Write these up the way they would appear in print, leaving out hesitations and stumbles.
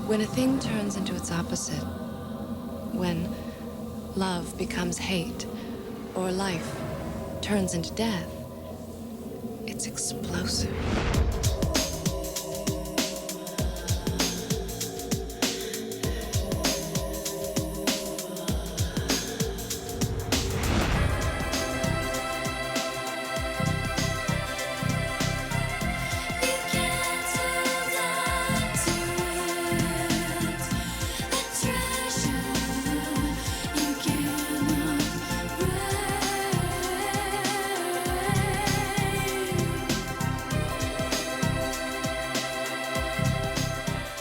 When a thing turns into its opposite, when love becomes hate, or life turns into death, it's explosive.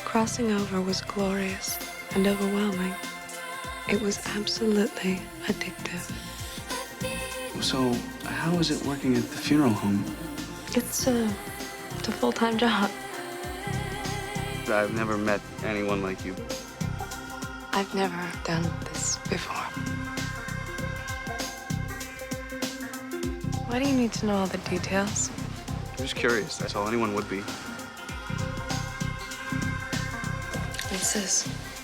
Crossing over was glorious and overwhelming. It was absolutely addictive. So, how is it working at the funeral home? It's a full-time job. I've never met anyone like you. I've never done this before. Why do you need to know all the details? I'm just curious. That's all anyone would be.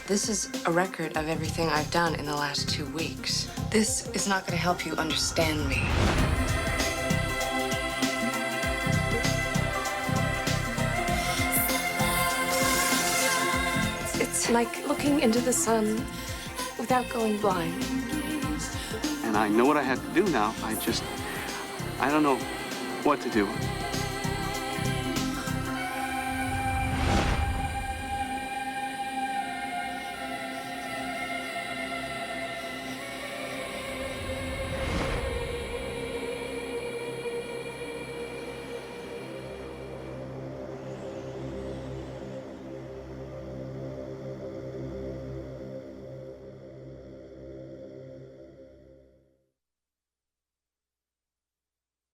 This is a record of everything I've done in the last 2 weeks. This is not going to help you understand me. It's like looking into the sun without going blind. And I know what I have to do now. I don't know what to do.